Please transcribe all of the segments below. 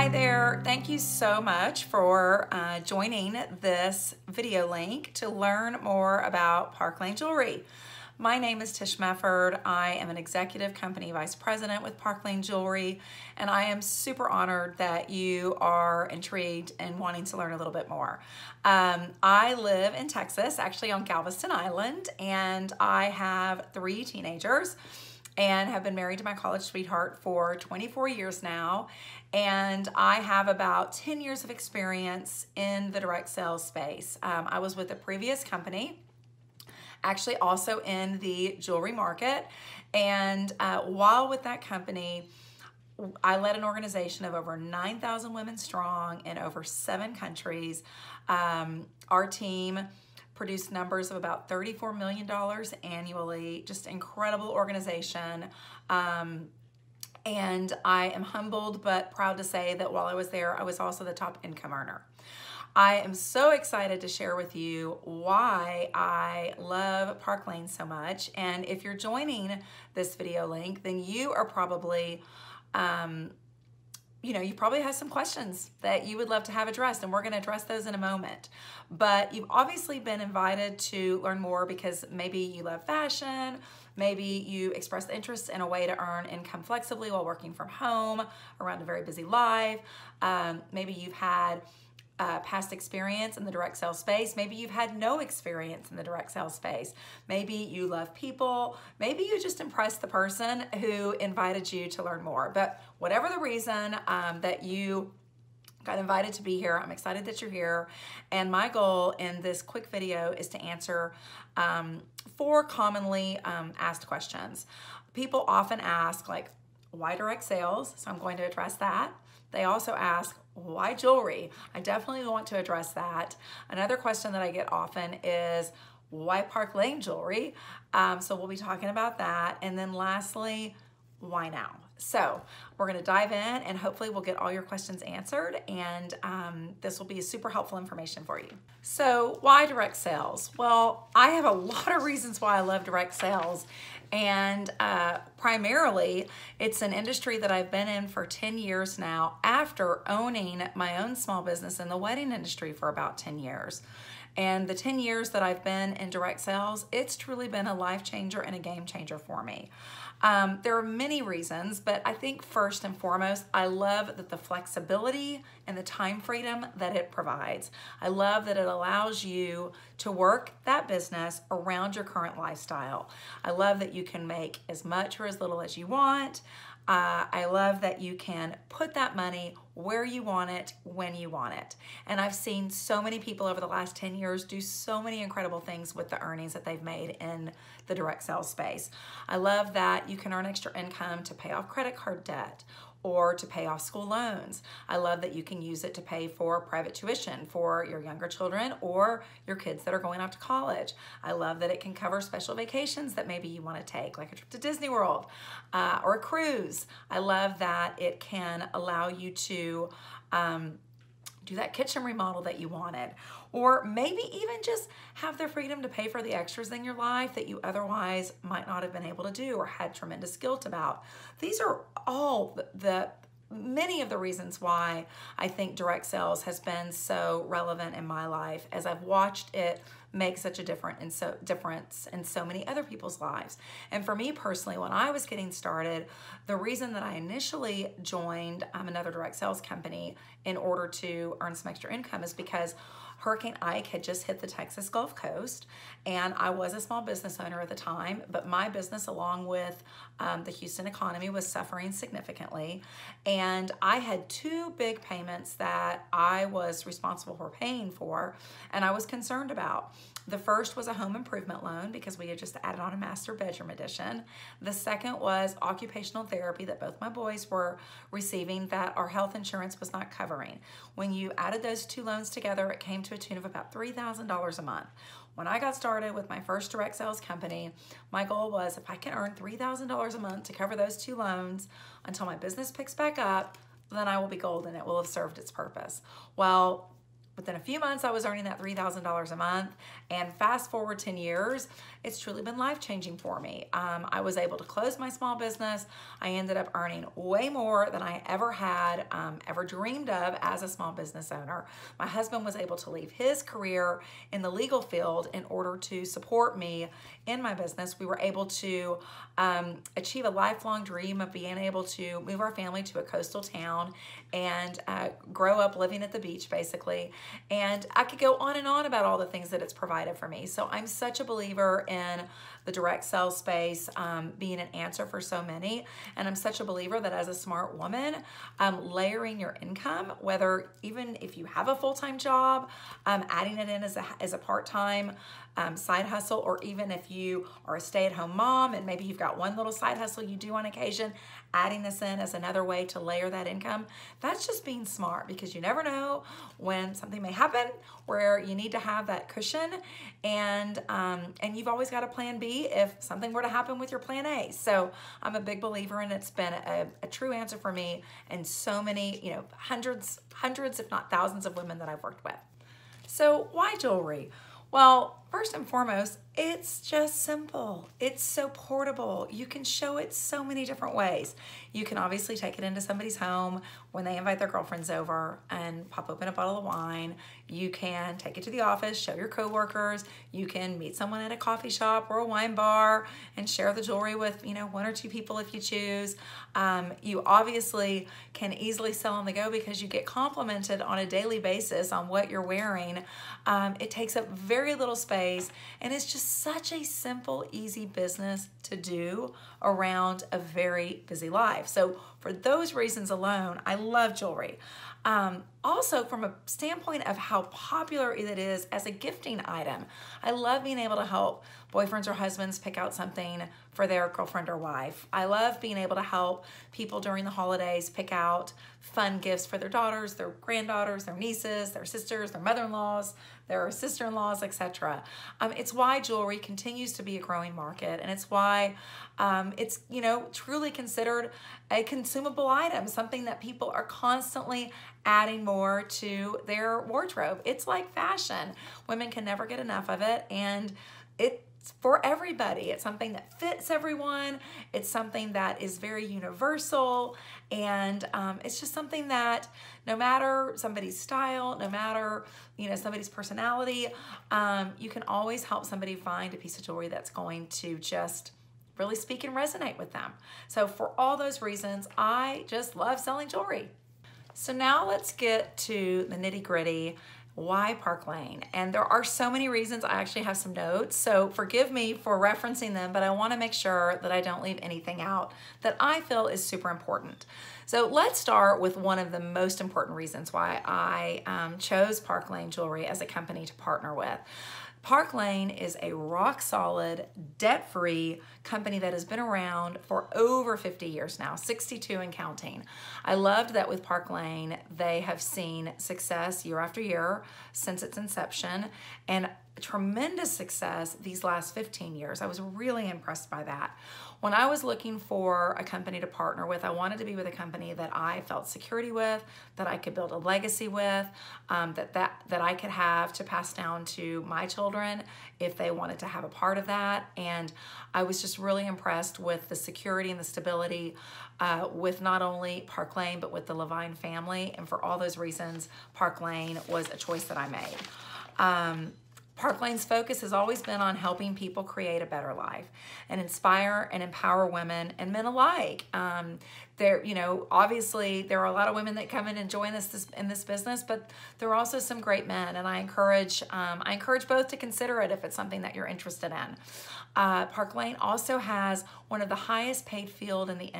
Hi there. Thank you so much for joining this video link to learn more about Park Lane Jewelry. My name is Tysh Mefferd. I am an executive company vice president with Park Lane Jewelry, and I am super honored that you are intrigued and wanting to learn a little bit more. I live in Texas, actually on Galveston Island, and I have 3 teenagers and have been married to my college sweetheart for 24 years now. And I have about 10 years of experience in the direct sales space. I was with a previous company, actually also in the jewelry market. And while with that company, I led an organization of over 9,000 women strong in over 7 countries. Our team produced numbers of about $34 million annually, just incredible organization. And I am humbled but proud to say that while I was there, I was also the top income earner. I am so excited to share with you why I love Park Lane so much. And if you're joining this video link, then you are probably, you probably have some questions that you would love to have addressed, and we're going to address those in a moment. But you've obviously been invited to learn more because maybe you love fashion, maybe you expressed interest in a way to earn income flexibly while working from home around a very busy life. Maybe you've had past experience in the direct sales space. Maybe you've had no experience in the direct sales space. Maybe you love people. Maybe you just impressed the person who invited you to learn more. But whatever the reason that you got invited to be here, I'm excited that you're here. And my goal in this quick video is to answer 4 commonly asked questions. People often ask, like, why direct sales? So I'm going to address that. They also ask, why jewelry? I definitely want to address that. Another question that I get often is, why Park Lane Jewelry? So we'll be talking about that. And then lastly, why now? So we're gonna dive in and hopefully we'll get all your questions answered, and this will be super helpful information for you. So why direct sales? Well, I have a lot of reasons why I love direct sales, and primarily it's an industry that I've been in for 10 years now after owning my own small business in the wedding industry for about 10 years. And the 10 years that I've been in direct sales, it's truly been a life changer and a game changer for me. There are many reasons, but I think first and foremost, I love that the flexibility and the time freedom that it provides. I love that it allows you to work that business around your current lifestyle. I love that you can make as much or as little as you want. I love that you can put that money where you want it, when you want it. And I've seen so many people over the last 10 years do so many incredible things with the earnings that they've made in the direct sales space. I love that you can earn extra income to pay off credit card debt or to pay off school loans. I love that you can use it to pay for private tuition for your younger children or your kids that are going off to college. I love that it can cover special vacations that maybe you want to take, like a trip to Disney World or a cruise. I love that it can allow you to do that kitchen remodel that you wanted, or maybe even just have the freedom to pay for the extras in your life that you otherwise might not have been able to do or had tremendous guilt about. These are all many of the reasons why I think direct sales has been so relevant in my life, as I've watched it make such a difference in so many other people's lives. And for me personally, when I was getting started, the reason that I initially joined another direct sales company in order to earn some extra income is because Hurricane Ike had just hit the Texas Gulf Coast, and I was a small business owner at the time, but my business, along with the Houston economy, was suffering significantly. And I had 2 big payments that I was responsible for paying for, and I was concerned about. The first was a home improvement loan because we had just added on a master bedroom addition. The second was occupational therapy that both my boys were receiving that our health insurance was not covering. When you added those 2 loans together, it came to a tune of about $3,000 a month. When I got started with my first direct sales company, my goal was, if I can earn $3,000 a month to cover those 2 loans until my business picks back up, then I will be golden. It will have served its purpose. Well, within a few months, I was earning that $3,000 a month. And fast forward 10 years, it's truly been life-changing for me. I was able to close my small business. I ended up earning way more than I ever had, ever dreamed of as a small business owner. My husband was able to leave his career in the legal field in order to support me in my business. We were able to achieve a lifelong dream of being able to move our family to a coastal town and grow up living at the beach, basically. And I could go on and on about all the things that it's provided for me. So I'm such a believer in the direct sales space being an answer for so many. And I'm such a believer that as a smart woman, layering your income, whether even if you have a full-time job, adding it in as a part-time side hustle, or even if you are a stay-at-home mom and maybe you've got one little side hustle you do on occasion, adding this in as another way to layer that income, that's just being smart, because you never know when something may happen where you need to have that cushion, and you've always got a plan B if something were to happen with your plan A. So I'm a big believer, and it's been a true answer for me and so many, hundreds if not thousands of women that I've worked with. So why jewelry? Well, first and foremost, it's just simple. It's so portable. You can show it so many different ways. You can obviously take it into somebody's home when they invite their girlfriends over and pop open a bottle of wine. You can take it to the office, show your coworkers. You can meet someone at a coffee shop or a wine bar and share the jewelry with, one or two people if you choose. You obviously can easily sell on the go because you get complimented on a daily basis on what you're wearing. It takes up very little space, and it's just such a simple, easy business to do around a very busy life. So for those reasons alone, I love jewelry. Also, from a standpoint of how popular it is as a gifting item, I love being able to help boyfriends or husbands pick out something for their girlfriend or wife. I love being able to help people during the holidays pick out fun gifts for their daughters, their granddaughters, their nieces, their sisters, their mother-in-laws, their sister-in-laws, etc. It's why jewelry continues to be a growing market, and it's why it's truly considered a consumable item, something that people are constantly adding more to their wardrobe. It's like fashion. Women can never get enough of it, and it's for everybody. It's something that fits everyone. It's something that is very universal, and it's just something that no matter somebody's style, no matter somebody's personality, you can always help somebody find a piece of jewelry that's going to just really speak and resonate with them. So for all those reasons, I just love selling jewelry. So now let's get to the nitty-gritty. Why Park Lane? And there are so many reasons. I actually have some notes, so forgive me for referencing them, but I want to make sure that I don't leave anything out that I feel is super important. So let's start with one of the most important reasons why I chose Park Lane Jewelry as a company to partner with. Park Lane is a rock-solid, debt-free company that has been around for over 50 years now, 62 and counting. I loved that with Park Lane, they have seen success year after year since its inception, and tremendous success these last 15 years. I was really impressed by that. When I was looking for a company to partner with, I wanted to be with a company that I felt security with, that I could build a legacy with, that I could have to pass down to my children if they wanted to have a part of that. And I was just really impressed with the security and the stability with not only Park Lane, but with the Levine family. And for all those reasons, Park Lane was a choice that I made. Park Lane's focus has always been on helping people create a better life and inspire and empower women and men alike. Obviously there are a lot of women that come in and join us in this business, but there are also some great men, and I encourage both to consider it if it's something that you're interested in. Park Lane also has one of the highest paid fields in the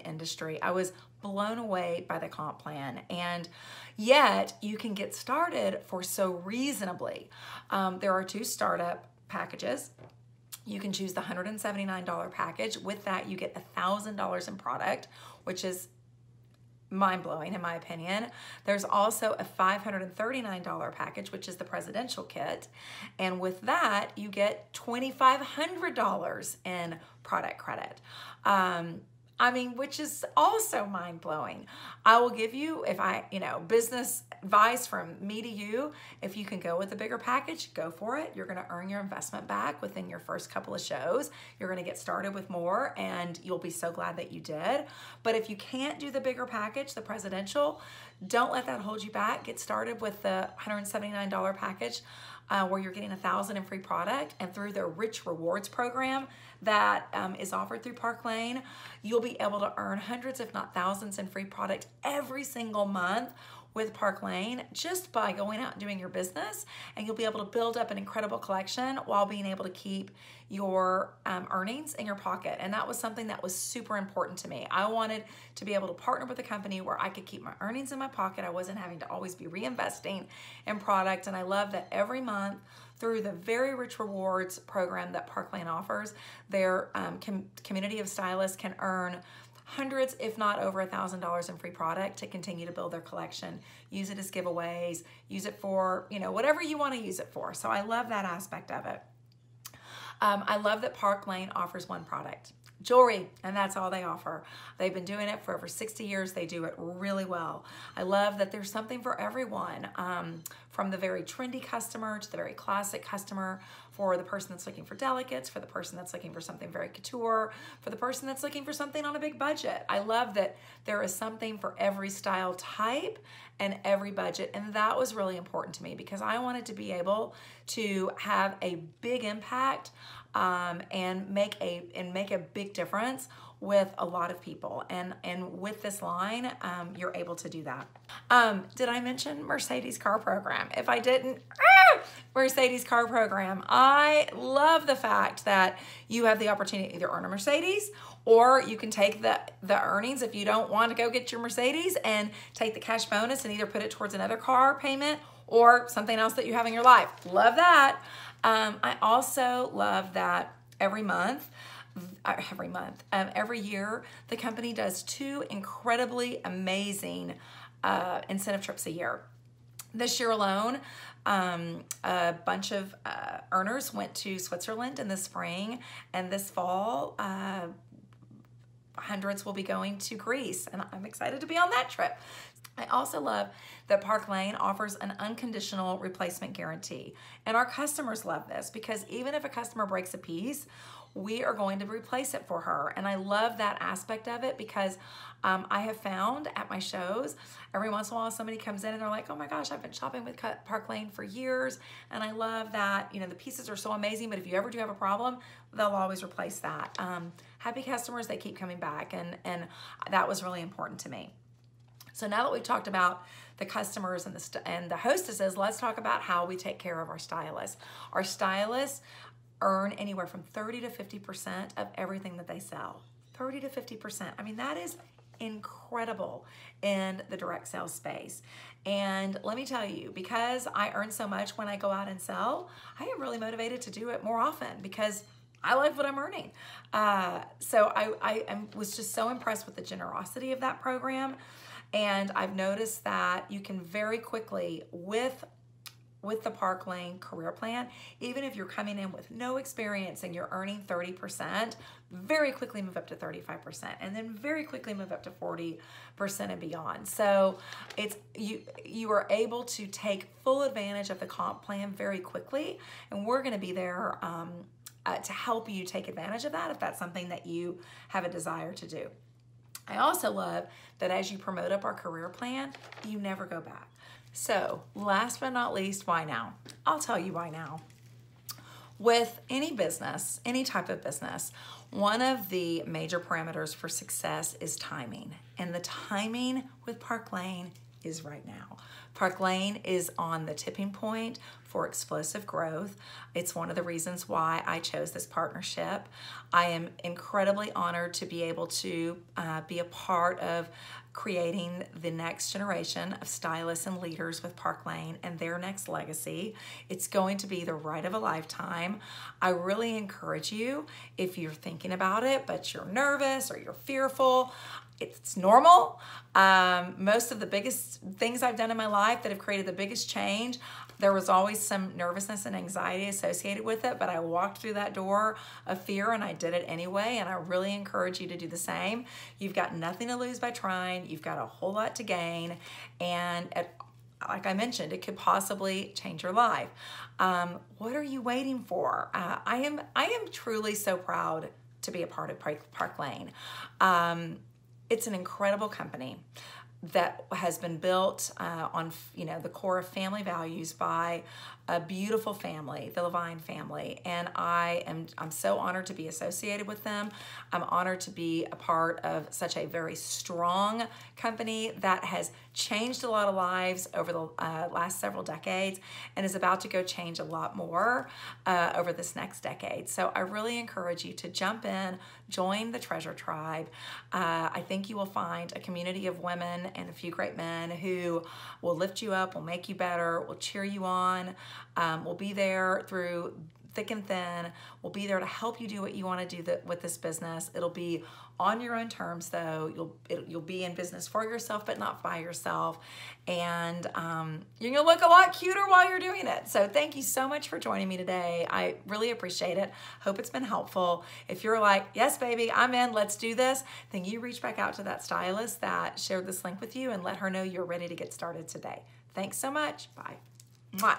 industry. I was blown away by the comp plan, and yet you can get started for so reasonably. There are 2 startup packages. You can choose the $179 package. With that, you get $1,000 in product, which is mind-blowing in my opinion. There's also a $539 package, which is the presidential kit. And with that, you get $2,500 in product credit. I mean, which is also mind-blowing. I will give you, business advice from me to you. If you can go with the bigger package, go for it. You're gonna earn your investment back within your first couple of shows. You're gonna get started with more and you'll be so glad that you did. But if you can't do the bigger package, the presidential, don't let that hold you back. Get started with the $179 package where you're getting $1,000 in free product, and through their Rich Rewards program that is offered through Park Lane, you'll be able to earn hundreds, if not thousands, in free product every single month with Park Lane just by going out and doing your business, and you'll be able to build up an incredible collection while being able to keep your earnings in your pocket. And that was something that was super important to me. I wanted to be able to partner with a company where I could keep my earnings in my pocket. I wasn't having to always be reinvesting in product. And I love that every month through the very Rich Rewards program that Park Lane offers, their community of stylists can earn hundreds, if not over $1,000 in free product to continue to build their collection. Use it as giveaways, use it for, whatever you want to use it for. So I love that aspect of it. I love that Park Lane offers one product, jewelry, and that's all they offer. They've been doing it for over 60 years. They do it really well. I love that there's something for everyone, from the very trendy customer to the very classic customer, for the person that's looking for delicates, for the person that's looking for something very couture, for the person that's looking for something on a big budget. I love that there is something for every style type and every budget, and that was really important to me because I wanted to be able to have a big impact and make a big difference with a lot of people, and with this line you're able to do that. Did I mention Mercedes car program? If I didn't, Mercedes car program. I love the fact that you have the opportunity to either earn a Mercedes, or you can take the earnings if you don't want to go get your Mercedes and take the cash bonus and either put it towards another car payment or something else that you have in your life. Love that. I also love that every year, the company does 2 incredibly amazing incentive trips a year. This year alone, a bunch of earners went to Switzerland in the spring, and this fall, hundreds will be going to Greece, and I'm excited to be on that trip. I also love that Park Lane offers an unconditional replacement guarantee. And our customers love this because even if a customer breaks a piece, we are going to replace it for her. And I love that aspect of it because I have found at my shows, every once in a while somebody comes in and they're like, oh my gosh, I've been shopping with Park Lane for years. And I love that, the pieces are so amazing, but if you ever do have a problem, they'll always replace that. Happy customers, they keep coming back. And that was really important to me. So now that we've talked about the customers and the hostesses, let's talk about how we take care of our stylists. Our stylists earn anywhere from 30 to 50% of everything that they sell. 30 to 50%. I mean, that is incredible in the direct sales space. And let me tell you, because I earn so much when I go out and sell, I am really motivated to do it more often because I like what I'm earning. So I was just so impressed with the generosity of that program. And I've noticed that you can very quickly, with the Park Lane career plan, even if you're coming in with no experience and you're earning 30%, very quickly move up to 35%, and then very quickly move up to 40% and beyond. So it's you are able to take full advantage of the comp plan very quickly, and we're going to be there to help you take advantage of that if that's something that you have a desire to do. I also love that as you promote up our career plan, you never go back. So last but not least, why now? I'll tell you why now. With any business, any type of business, one of the major parameters for success is timing. And the timing with Park Lane is right now. Park Lane is on the tipping point for explosive growth. It's one of the reasons why I chose this partnership. I am incredibly honored to be able to be a part of creating the next generation of stylists and leaders with Park Lane and their next legacy. It's going to be the ride of a lifetime. I really encourage you, if you're thinking about it, but you're nervous or you're fearful, it's normal. Most of the biggest things I've done in my life that have created the biggest change, There was always some nervousness and anxiety associated with it, but I walked through that door of fear and I did it anyway, and I really encourage you to do the same. You've got nothing to lose by trying. You've got a whole lot to gain, and like I mentioned, it could possibly change your life. What are you waiting for? I am truly so proud to be a part of Park Lane. It's an incredible company that has been built on the core of family values by a beautiful family, the Levine family, and I'm so honored to be associated with them. I'm honored to be a part of such a very strong company that has changed a lot of lives over the last several decades and is about to go change a lot more over this next decade. So I really encourage you to jump in, join the Treasure Tribe. I think you will find a community of women and a few great men who will lift you up, will make you better, will cheer you on, will be there through thick and thin, will be there to help you do what you want to do with this business. It'll be on your own terms though. You'll be in business for yourself, but not by yourself. And you're gonna look a lot cuter while you're doing it. So thank you so much for joining me today. I really appreciate it. Hope it's been helpful. If you're like, yes, baby, I'm in, let's do this, then you reach back out to that stylist that shared this link with you and let her know you're ready to get started today. Thanks so much. Bye. Mwah.